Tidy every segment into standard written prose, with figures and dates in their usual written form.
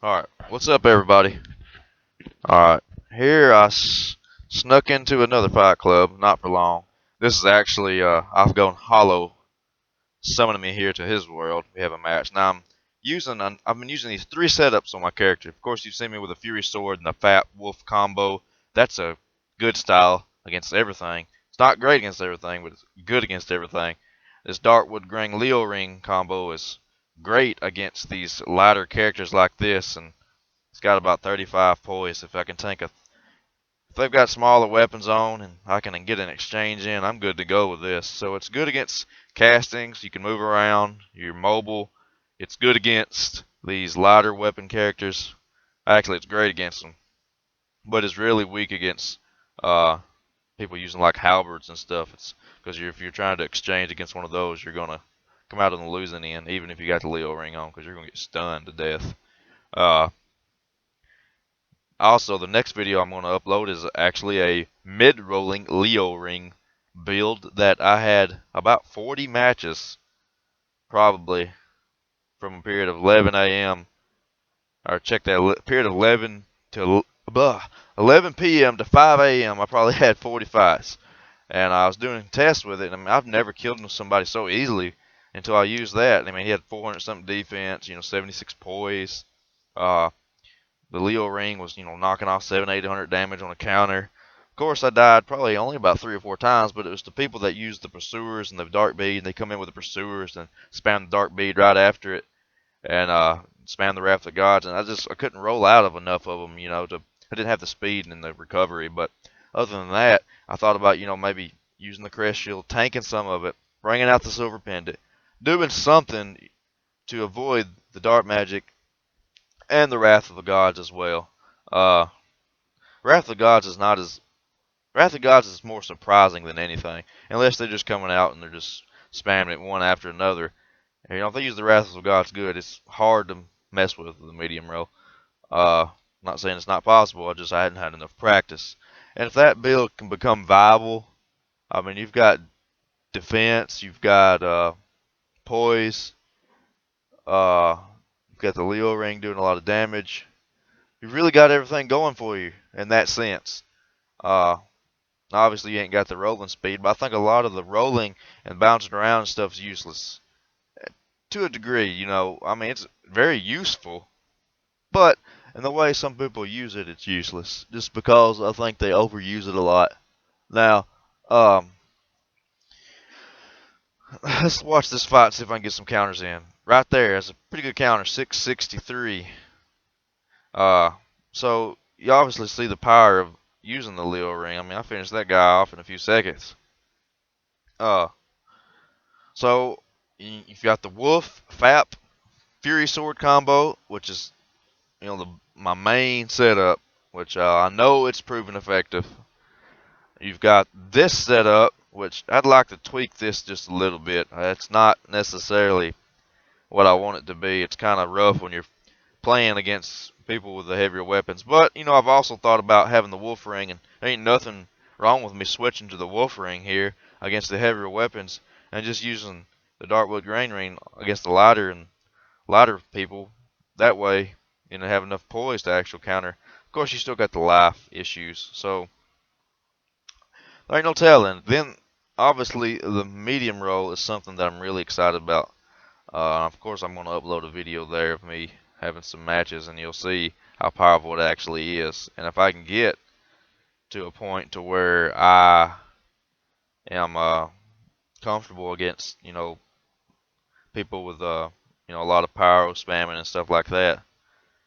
Alright, what's up everybody? Alright, here snuck into another fight club, not for long. This is actually, I've gone hollow summoning me here to his world. We have a match. Now I've been using these three setups on my character. Of course you've seen me with a Fury Sword and the Fat Wolf combo. That's a good style against everything. It's not great against everything, but it's good against everything. This Darkwood Grang Leo Ring combo is great against these lighter characters like this, and it's got about 35 poise. If they've got smaller weapons on and I can get an exchange in, I'm good to go with this. So it's good against castings. You can move around. You're mobile. It's good against these lighter weapon characters. Actually, it's great against them, but it's really weak against uh, people using like halberds and stuff. It's because if you're trying to exchange against one of those, you're gonna come out on the losing end, even if you got the Leo ring on, because you're gonna get stunned to death. Uh, Also, the next video I'm going to upload is actually a mid-rolling Leo ring build that I had about 40 matches, probably, from a period of 11 a.m. or check that, period of 11 to 11 p.m. to 5 a.m. I probably had 40 fights. And I was doing tests with it, and I mean, I've never killed somebody so easily until I used that. I mean, he had 400 something defense, 76 poise. Uh, The Leo ring was, knocking off 800 damage on a counter. Of course, I died probably only about 3 or 4 times, but it was the people that used the pursuers and the dark bead. They come in with the pursuers and spam the dark bead right after it, and spam the wrath of the gods. And I couldn't roll out of enough of them, I didn't have the speed and the recovery. But other than that, I thought about, maybe using the crest shield, tanking some of it, bringing out the silver pendant, doing something to avoid the dark magic and the wrath of the gods as well. Uh, Wrath of the Gods is not as Wrath of the Gods is more surprising than anything, unless they're just coming out and they're just spamming it one after another. And, if they use the Wrath of the Gods good, it's hard to mess with the medium row. Not saying it's not possible. I hadn't had enough practice. And if that build can become viable, I mean, you've got defense, you've got poise, you've got the Leo ring doing a lot of damage. You've really got everything going for you in that sense. Uh, Obviously, you ain't got the rolling speed, but I think a lot of the rolling and bouncing around and stuff is useless. To a degree, I mean, it's very useful, but in the way some people use it, it's useless. Just because I think they overuse it a lot. Now, um, let's watch this fight and see if I can get some counters in. Right there, that's a pretty good counter, 663. Uh, so you obviously see the power of using the Leo ring. I mean, I finished that guy off in a few seconds. Uh, So you've got the Wolf, Fap, Fury Sword combo, which is my main setup, which I know it's proven effective. You've got this setup, which I'd like to tweak this just a little bit. It's not necessarily what I want it to be. It's kind of rough when you're playing against people with the heavier weapons. But I've also thought about having the Wolf ring, and there ain't nothing wrong with me switching to the Wolf ring here against the heavier weapons and just using the Darkwood Grain ring against the lighter people. That way, have enough poise to actual counter. Of course, you still got the life issues, so there ain't no telling. Then, obviously, the medium roll is something that I'm really excited about. Of course, I'm going to upload a video there of me having some matches, and you'll see how powerful it actually is. And if I can get to a point to where I am comfortable against, people with a lot of power spamming and stuff like that,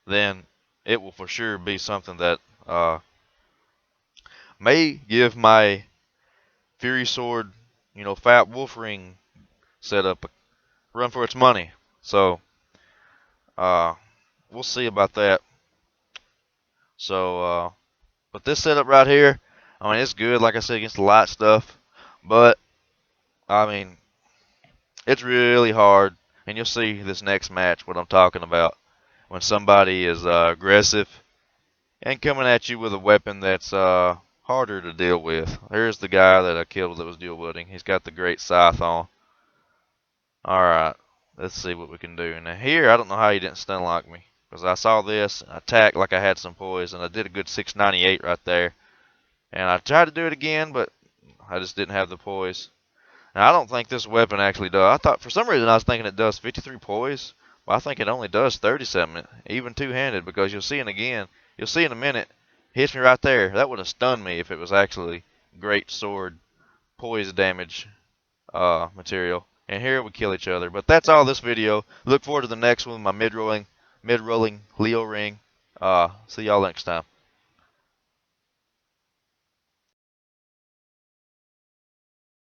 then it will for sure be something that may give my Fury Sword, Fat Wolf Ring setup a run for its money. So uh, we'll see about that. So, but this setup right here, I mean, it's good, like I said, against the light stuff. But I mean, it's really hard, and you'll see this next match what I'm talking about. When somebody is aggressive and coming at you with a weapon that's harder to deal with. Here's the guy that I killed that was dual wielding. He's got the great scythe on. Alright, let's see what we can do. Now here, I don't know how he didn't stun lock me. because I saw this, I attacked like I had some poise, and I did a good 698 right there. And I tried to do it again, but I just didn't have the poise. And I don't think this weapon actually does. I thought, for some reason, I was thinking it does 53 poise. But I think it only does 37, even two-handed, because you'll see it again. You'll see in a minute. Hits me right there. That would have stunned me if it was actually great sword poise damage material. And here we kill each other. But that's all this video. Look forward to the next one, my mid-rolling Leo ring. See y'all next time.